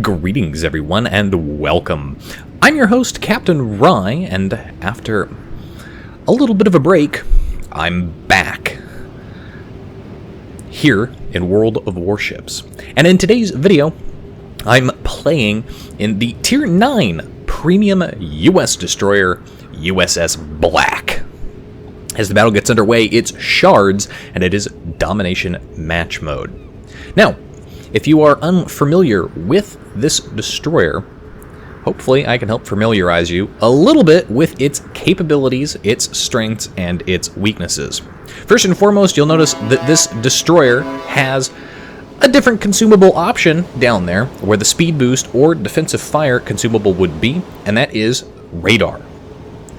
Greetings, everyone, and welcome. I'm your host, Captain Rye, and after a little bit of a break, I'm back here in World of Warships. And in today's video, I'm playing in the Tier 9 Premium U.S. Destroyer, USS Black. As the battle gets underway, it's Shards, and it is Domination Match Mode. Now, if you are unfamiliar with this destroyer, hopefully I can help familiarize you a little bit with its capabilities, its strengths, and its weaknesses. First and foremost, you'll notice that this destroyer has a different consumable option down there where the speed boost or defensive fire consumable would be, and that is radar.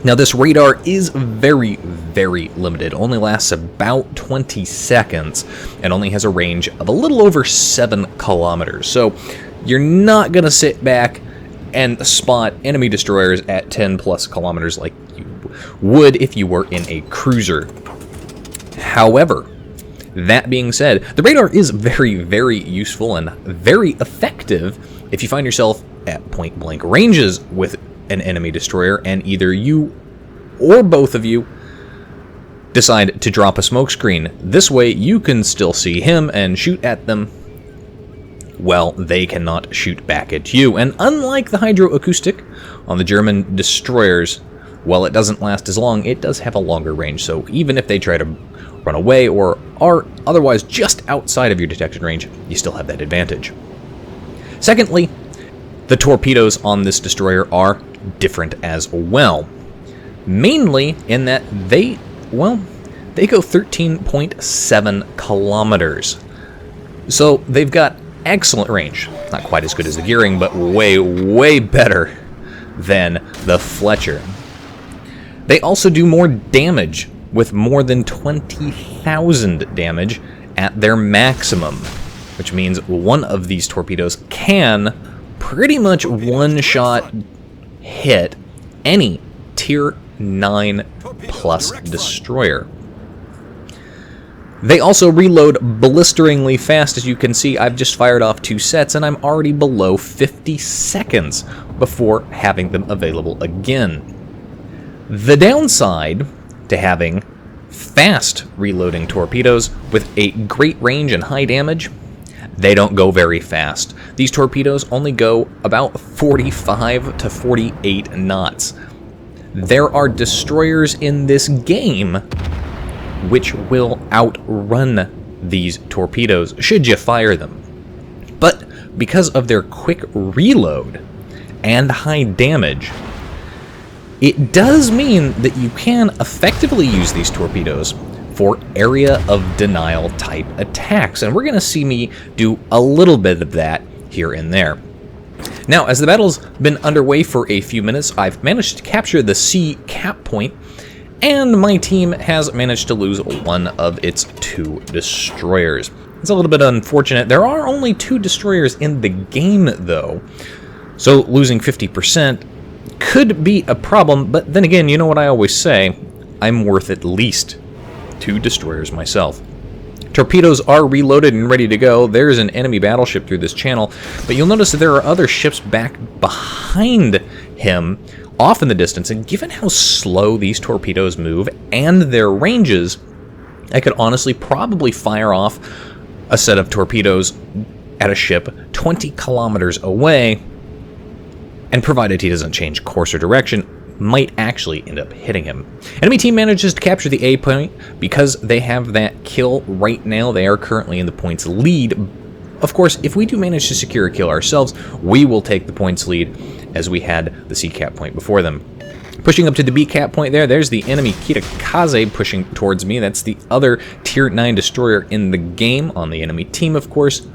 Now, this radar is very, very limited, only lasts about 20 seconds, and only has a range of a little over 7 kilometers. So you're not going to sit back and spot enemy destroyers at 10 plus kilometers like you would if you were in a cruiser. However, that being said, the radar is very, very useful and very effective if you find yourself at point-blank ranges with an enemy destroyer, and either you or both of you decide to drop a smokescreen. This way you can still see him and shoot at them. Well, they cannot shoot back at you. And unlike the hydroacoustic on the German destroyers, while it doesn't last as long, it does have a longer range. So even if they try to run away or are otherwise just outside of your detection range, you still have that advantage. Secondly, the torpedoes on this destroyer are different as well. Mainly in that they go 13.7 kilometers. So they've got excellent range. Not quite as good as the Gearing, but way, way better than the Fletcher. They also do more damage, with more than 20,000 damage at their maximum, which means one of these torpedoes can pretty much one-shot hit any Tier 9 plus destroyer. They also reload blisteringly fast. As you can see, I've just fired off 2 sets and I'm already below 50 seconds before having them available again. The downside to having fast reloading torpedoes with a great range and high damage, they don't go very fast. These torpedoes only go about 45 to 48 knots. There are destroyers in this game which will outrun these torpedoes should you fire them. But because of their quick reload and high damage, it does mean that you can effectively use these torpedoes for area of denial type attacks, and we're going to see me do a little bit of that here and there. Now, as the battle's been underway for a few minutes, I've managed to capture the C cap point, and my team has managed to lose one of its 2 destroyers. It's a little bit unfortunate. There are only 2 destroyers in the game, though, so losing 50% could be a problem, but then again, you know what I always say, I'm worth at least 2 destroyers myself. Torpedoes are reloaded and ready to go. There's an enemy battleship through this channel, but you'll notice that there are other ships back behind him off in the distance, and given how slow these torpedoes move and their ranges, I could honestly probably fire off a set of torpedoes at a ship 20 kilometers away, and provided he doesn't change course or direction, might actually end up hitting him. Enemy team manages to capture the A point. Because they have that kill right now, they are currently in the points lead. Of course, if we do manage to secure a kill ourselves, we will take the points lead, as we had the C cap point before them. Pushing up to the B cap point there's the enemy Kitakaze pushing towards me. That's the other Tier 9 destroyer in the game on the enemy team, of course.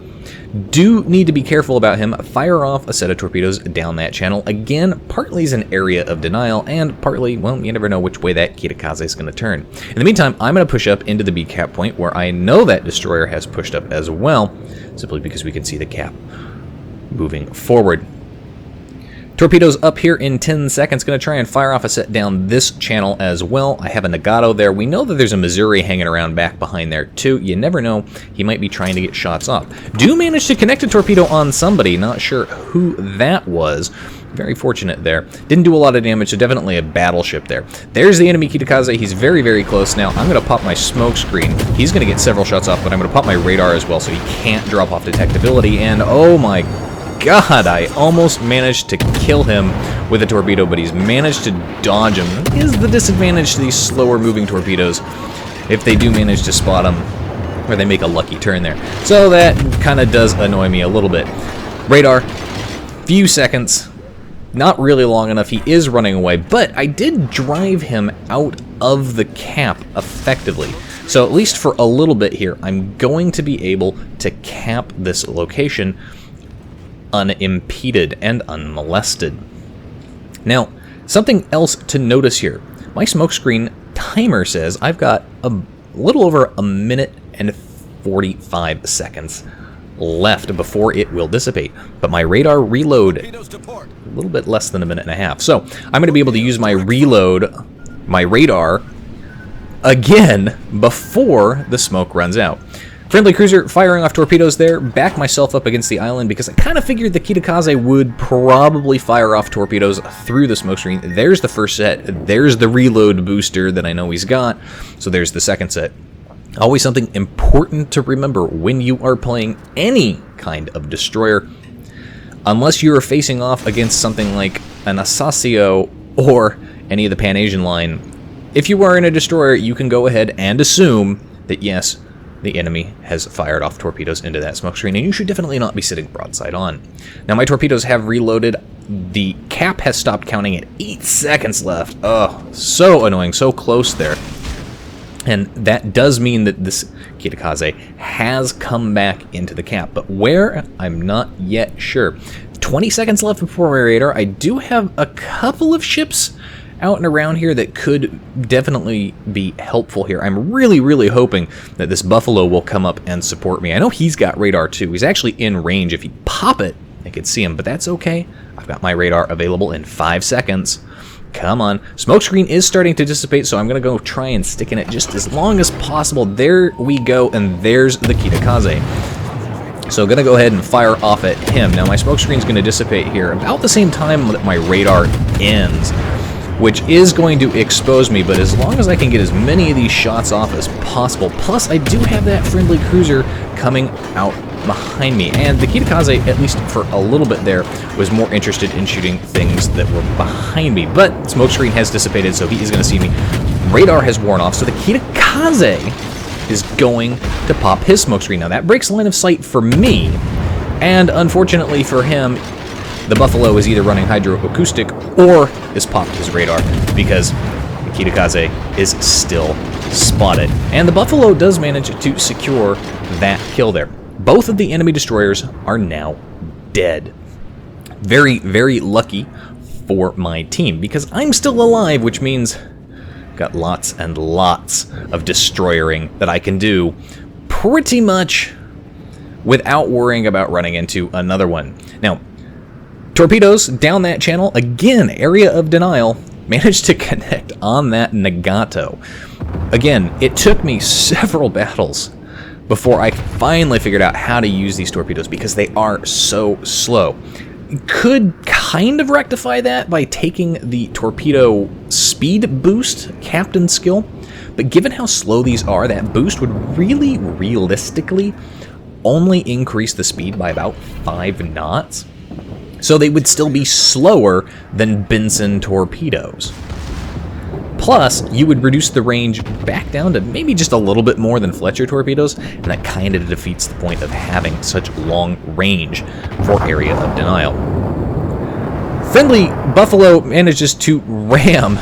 Do need to be careful about him. Fire off a set of torpedoes down that channel. Again, partly is an area of denial, and partly, well, you never know which way that Kitakaze is going to turn. In the meantime, I'm going to push up into the B cap point, where I know that destroyer has pushed up as well, simply because we can see the cap moving forward. Torpedo's up here in 10 seconds. Going to try and fire off a set down this channel as well. I have a Nagato there. We know that there's a Missouri hanging around back behind there too. You never know. He might be trying to get shots off. Do manage to connect a torpedo on somebody. Not sure who that was. Very fortunate there. Didn't do a lot of damage, so definitely a battleship there. There's the enemy Kitakaze. He's very, very close now. I'm going to pop my smoke screen. He's going to get several shots off, but I'm going to pop my radar as well so he can't drop off detectability. And oh my God, I almost managed to kill him with a torpedo, but he's managed to dodge him. That is the disadvantage to these slower moving torpedoes if they do manage to spot him, or they make a lucky turn there. So that kind of does annoy me a little bit. Radar, few seconds, not really long enough. He is running away, but I did drive him out of the cap effectively. So at least for a little bit here, I'm going to be able to cap this location unimpeded and unmolested. Now, something else to notice here. My smokescreen timer says I've got a little over a minute and 45 seconds left before it will dissipate. But my radar reload, a little bit less than a minute and a half. So I'm going to be able to use my reload, my radar, again before the smoke runs out. Friendly cruiser firing off torpedoes there. Back myself up against the island because I kind of figured the Kitakaze would probably fire off torpedoes through the smoke screen. There's the first set. There's the reload booster that I know he's got. So there's the second set. Always something important to remember when you are playing any kind of destroyer. Unless you are facing off against something like an Asasio or any of the Pan-Asian line, if you are in a destroyer, you can go ahead and assume that yes, the enemy has fired off torpedoes into that smoke screen, and you should definitely not be sitting broadside on. Now, my torpedoes have reloaded. The cap has stopped counting at 8 seconds left. Oh, so annoying, so close there. And that does mean that this Kitakaze has come back into the cap, but where, I'm not yet sure. 20 seconds left before my radar. I do have a couple of ships out and around here that could definitely be helpful here. I'm really, really hoping that this Buffalo will come up and support me. I know he's got radar too. He's actually in range. If you pop it, I could see him, but that's okay. I've got my radar available in 5 seconds. Come on. Smokescreen is starting to dissipate, so I'm going to go try and stick in it just as long as possible. There we go, and there's the Kitakaze. So I'm going to go ahead and fire off at him. Now my smokescreen is going to dissipate here about the same time that my radar ends, which is going to expose me, but as long as I can get as many of these shots off as possible, plus I do have that friendly cruiser coming out behind me, and the Kitakaze, at least for a little bit there, was more interested in shooting things that were behind me, but smokescreen has dissipated, so he is going to see me. Radar has worn off, so the Kitakaze is going to pop his smokescreen. Now that breaks line of sight for me, and unfortunately for him, the Buffalo is either running hydroacoustic or has popped his radar because the Kitakaze is still spotted. And the Buffalo does manage to secure that kill there. Both of the enemy destroyers are now dead. Very, very lucky for my team because I'm still alive, which means I've got lots and lots of destroyering that I can do pretty much without worrying about running into another one. Now, torpedoes down that channel, again, area of denial, managed to connect on that Nagato. Again, it took me several battles before I finally figured out how to use these torpedoes because they are so slow. Could kind of rectify that by taking the torpedo speed boost captain skill, but given how slow these are, that boost would really realistically only increase the speed by about 5 knots. So they would still be slower than Benson torpedoes. Plus, you would reduce the range back down to maybe just a little bit more than Fletcher torpedoes, and that kind of defeats the point of having such long range for area of denial. Friendly Buffalo manages to ram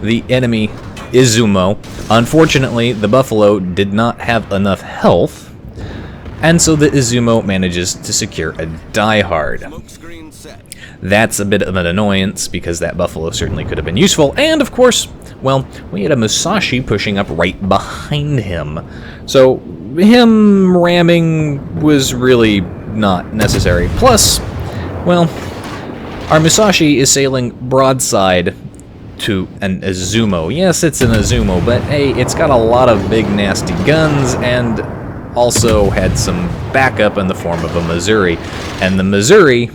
the enemy Izumo. Unfortunately, the Buffalo did not have enough health, and so the Izumo manages to secure a diehard. That's a bit of an annoyance because that Buffalo certainly could have been useful, and of course, well, we had a Musashi pushing up right behind him. So him ramming was really not necessary. Plus, well, Our Musashi is sailing broadside to an Izumo. Yes, it's an Izumo, but hey, it's got a lot of big nasty guns and also had some backup in the form of a Missouri. And the Missouri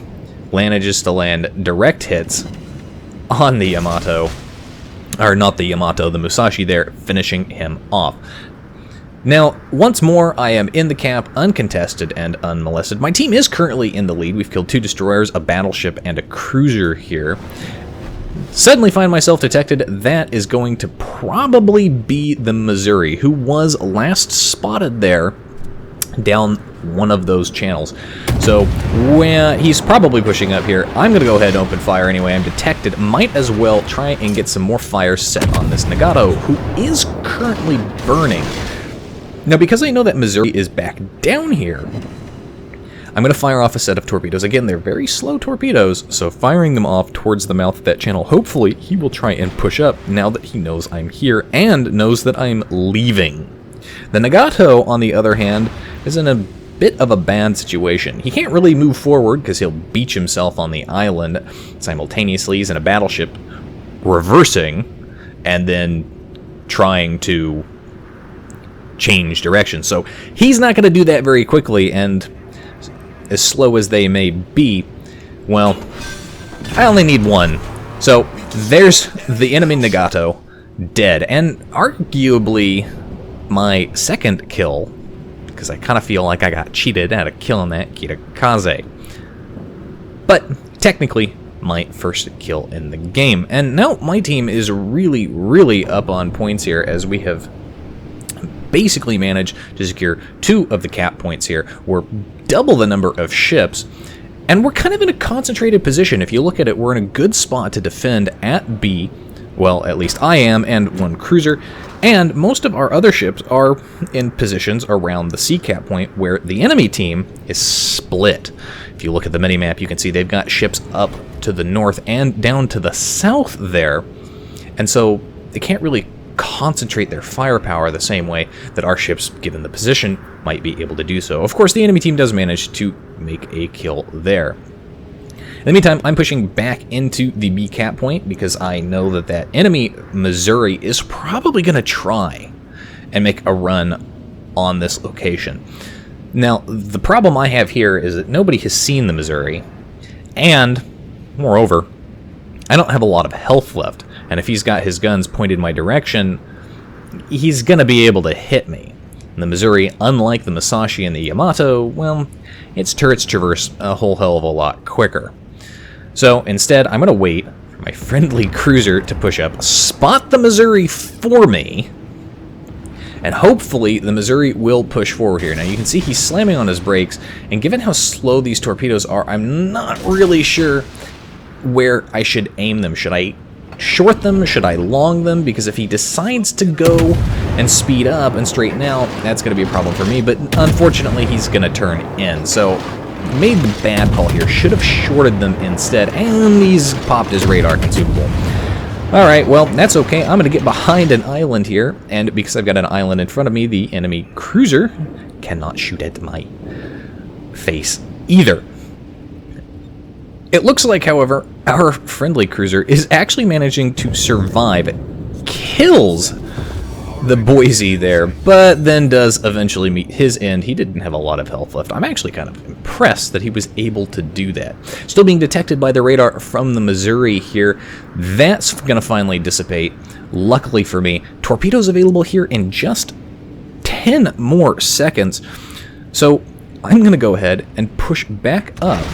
manages to land direct hits on the Yamato. Or not the Yamato, the Musashi there, finishing him off. Now, once more, I am in the cap, uncontested and unmolested. My team is currently in the lead. We've killed 2 destroyers, a battleship, and a cruiser here. Suddenly find myself detected. That is going to probably be the Missouri, who was last spotted there down one of those channels. So when he's probably pushing up here, I'm going to go ahead and open fire anyway. I'm detected. Might as well try and get some more fire set on this Nagato, who is currently burning. Now, because I know that Missouri is back down here, I'm going to fire off a set of torpedoes. Again, they're very slow torpedoes, so firing them off towards the mouth of that channel, hopefully he will try and push up now that he knows I'm here and knows that I'm leaving. The Nagato, on the other hand, is in a bit of a bad situation. He can't really move forward because he'll beach himself on the island simultaneously. He's in a battleship reversing and then trying to change direction. So he's not going to do that very quickly, and as slow as they may be, well, I only need one. So there's the enemy Nagato dead, and arguably my second kill, because I kind of feel like I got cheated out of killing that Kitakaze. But technically my first kill in the game. And now my team is really, really up on points here, as we have basically managed to secure 2 of the cap points here. We're double the number of ships, and we're kind of in a concentrated position. If you look at it, we're in a good spot to defend at B. Well, at least I am, and 1 cruiser, and most of our other ships are in positions around the C cap point, where the enemy team is split. If you look at the minimap, you can see they've got ships up to the north and down to the south there, and so they can't really concentrate their firepower the same way that our ships, given the position, might be able to do so. Of course, the enemy team does manage to make a kill there. In the meantime, I'm pushing back into the B cap point because I know that that enemy Missouri is probably going to try and make a run on this location. Now, the problem I have here is that nobody has seen the Missouri, and moreover, I don't have a lot of health left. And if he's got his guns pointed my direction, he's going to be able to hit me. And the Missouri, unlike the Musashi and the Yamato, well, its turrets traverse a whole hell of a lot quicker. So instead, I'm going to wait for my friendly cruiser to push up, spot the Missouri for me, and hopefully the Missouri will push forward here. Now you can see he's slamming on his brakes, and given how slow these torpedoes are, I'm not really sure where I should aim them. Should I short them? Should I long them? Because if he decides to go and speed up and straighten out, that's going to be a problem for me. But unfortunately, he's going to turn in. So made the bad call here. Should have shorted them instead. And he's popped his radar consumable. Alright, well, that's okay. I'm going to get behind an island here. And because I've got an island in front of me, the enemy cruiser cannot shoot at my face either. It looks like, however, our friendly cruiser is actually managing to survive. It kills the Boise there, but then does eventually meet his end. He didn't have a lot of health left. I'm actually kind of impressed that he was able to do that. Still being detected by the radar from the Missouri here. That's going to finally dissipate. Luckily for me, torpedoes available here in just 10 more seconds. So I'm going to go ahead and push back up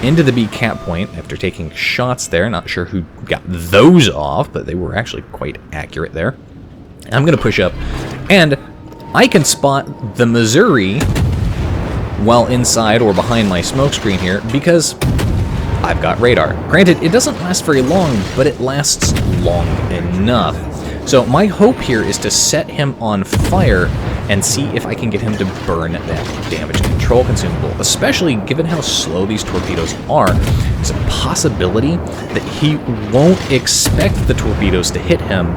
into the B cap point after taking shots there. Not sure who got those off, but they were actually quite accurate there. I'm going to push up, and I can spot the Missouri while inside or behind my smoke screen here because I've got radar. Granted, it doesn't last very long, but it lasts long enough. So my hope here is to set him on fire and see if I can get him to burn that damage control consumable, especially given how slow these torpedoes are. There's a possibility that he won't expect the torpedoes to hit him.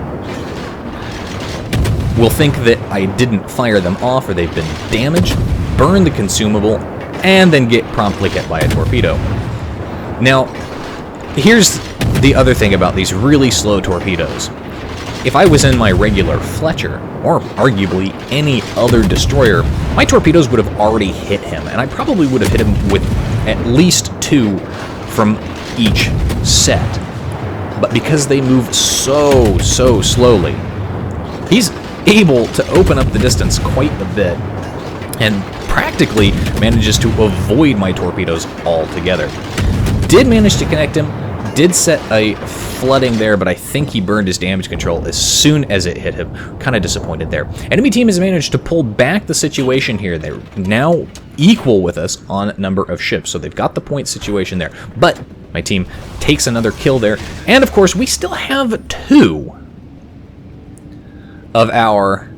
Will think that I didn't fire them off or they've been damaged, burn the consumable, and then get promptly hit by a torpedo. Now, here's the other thing about these really slow torpedoes. If I was in my regular Fletcher, or arguably any other destroyer, my torpedoes would have already hit him, and I probably would have hit him with at least 2 from each set. But because they move so slowly, he's able to open up the distance quite a bit, and practically manages to avoid my torpedoes altogether. Did manage to connect him, did set a flooding there, but I think he burned his damage control as soon as it hit him. Kind of disappointed there. Enemy team has managed to pull back the situation here. They're now equal with us on number of ships, so they've got the point situation there. But my team takes another kill there, and of course we still have 2 of our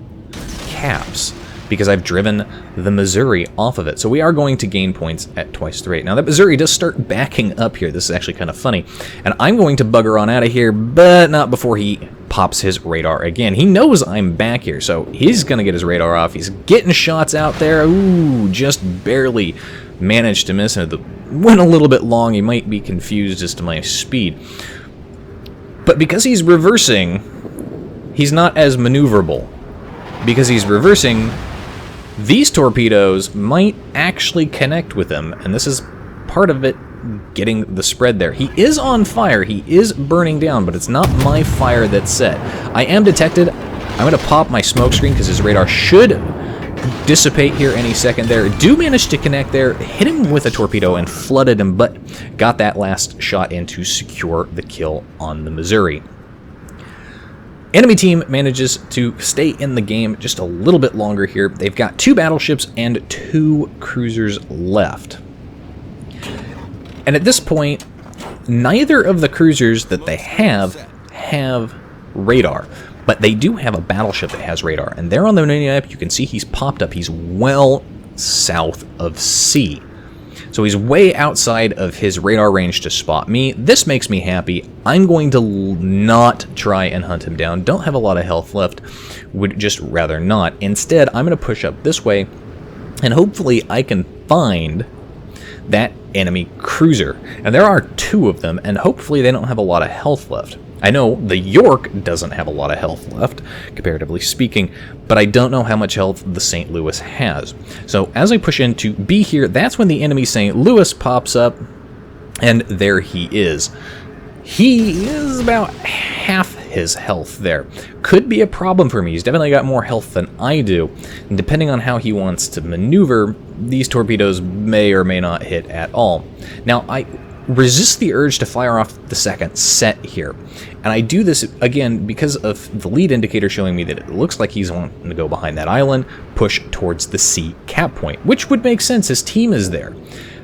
caps, because I've driven the Missouri off of it. So we are going to gain points at twice the rate. Now that Missouri does start backing up here. This is actually kind of funny. And I'm going to bugger on out of here, but not before he pops his radar again. He knows I'm back here, so he's going to get his radar off. He's getting shots out there. Ooh, just barely managed to miss it. Went a little bit long. He might be confused as to my speed. But because he's reversing, he's not as maneuverable. Because he's reversing, these torpedoes might actually connect with him, and this is part of it getting the spread there. He is on fire, he is burning down, but it's not my fire that's set. I am detected. I'm going to pop my smoke screen because his radar should dissipate here any second there. Do manage to connect there, hit him with a torpedo and flooded him, but got that last shot in to secure the kill on the Missouri. Enemy team manages to stay in the game just a little bit longer here. They've got 2 battleships and 2 cruisers left. And at this point, neither of the cruisers that they have radar. But they do have a battleship that has radar. And there on the mini-map, you can see he's popped up. He's well south of C. So he's way outside of his radar range to spot me. This makes me happy. I'm going to not try and hunt him down. Don't have a lot of health left. Would just rather not. Instead, I'm going to push up this way, and hopefully I can find that enemy cruiser. And there are 2 of them, and hopefully they don't have a lot of health left. I know the York doesn't have a lot of health left, comparatively speaking, but I don't know how much health the St. Louis has. So as I push into B here, that's when the enemy St. Louis pops up, and there he is. He is about half his health there. Could be a problem for me. He's definitely got more health than I do, and depending on how he wants to maneuver, these torpedoes may or may not hit at all. Now, I resist the urge to fire off the second set here. And I do this, again, because of the lead indicator showing me that it looks like he's wanting to go behind that island, push towards the C cap point, which would make sense. His team is there.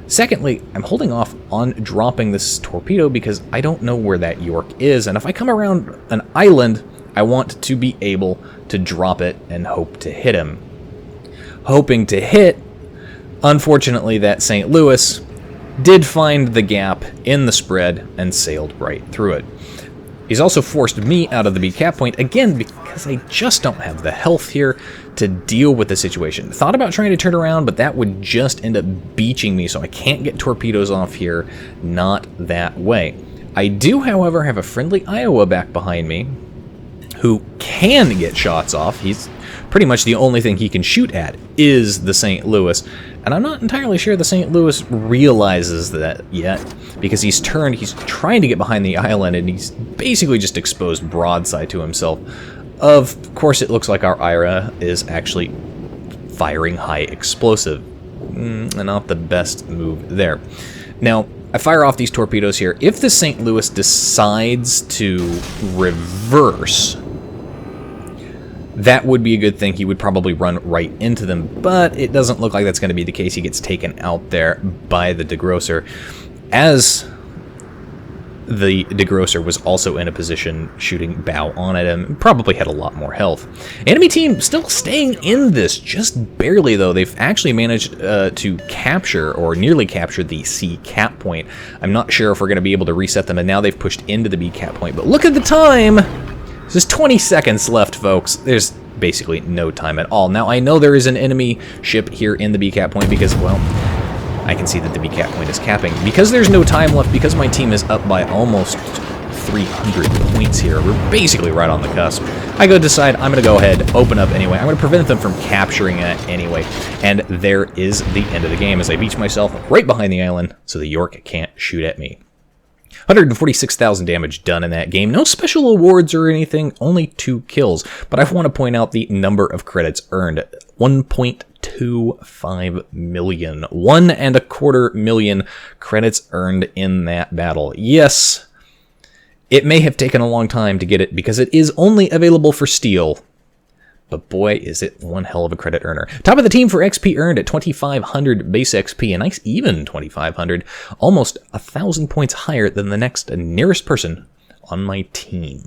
Secondly, I'm holding off on dropping this torpedo because I don't know where that York is. And if I come around an island, I want to be able to drop it and hope to hit him. Hoping to hit, unfortunately, that St. Louis did find the gap in the spread and sailed right through it. He's also forced me out of the B cap point, again, because I just don't have the health here to deal with the situation. Thought about trying to turn around, but that would just end up beaching me, so I can't get torpedoes off here. Not that way. I do, however, have a friendly Iowa back behind me who can get shots off. He's pretty much the only thing he can shoot at is the St. Louis. And I'm not entirely sure the St. Louis realizes that yet, because he's turned, he's trying to get behind the island, and he's basically just exposed broadside to himself. Of course, it looks like our IRA is actually firing high explosive. Not the best move there. Now, I fire off these torpedoes here. If the St. Louis decides to reverse, that would be a good thing. He would probably run right into them, but it doesn't look like that's going to be the case. He gets taken out there by the degrosser, as the degrosser was also in a position shooting bow on at him. Probably had a lot more health. Enemy team still staying in this, just barely though. They've actually managed to capture, or nearly capture, the C cap point. I'm not sure if we're going to be able to reset them, and now they've pushed into the B cap point. But look at the time! There's 20 seconds left, folks. There's basically no time at all. Now, I know there is an enemy ship here in the B cap point because, well, I can see that the VCAP point is capping. Because there's no time left, because my team is up by almost 300 points here, we're basically right on the cusp. I go decide I'm going to go ahead, open up anyway. I'm going to prevent them from capturing it anyway. And there is the end of the game as I beach myself right behind the island so the York can't shoot at me. 146,000 damage done in that game. No special awards or anything, only 2 kills. But I want to point out the number of credits earned. 1.25 million. 1.25 million credits earned in that battle. Yes, it may have taken a long time to get it because it is only available for Steel. But boy, is it one hell of a credit earner. Top of the team for XP earned at 2,500 base XP, a nice even 2,500, almost 1,000 points higher than the next nearest person on my team.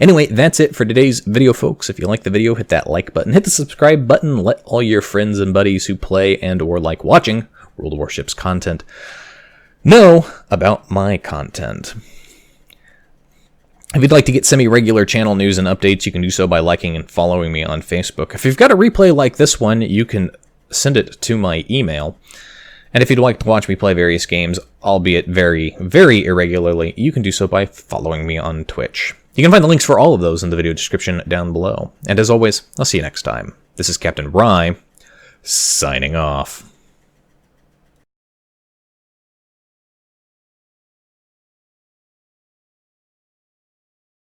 Anyway, that's it for today's video, folks. If you like the video, hit that like button, hit the subscribe button, let all your friends and buddies who play and or like watching World of Warships content know about my content. If you'd like to get semi-regular channel news and updates, you can do so by liking and following me on Facebook. If you've got a replay like this one, you can send it to my email. And if you'd like to watch me play various games, albeit very, very irregularly, you can do so by following me on Twitch. You can find the links for all of those in the video description down below. And as always, I'll see you next time. This is Captain Rye, signing off.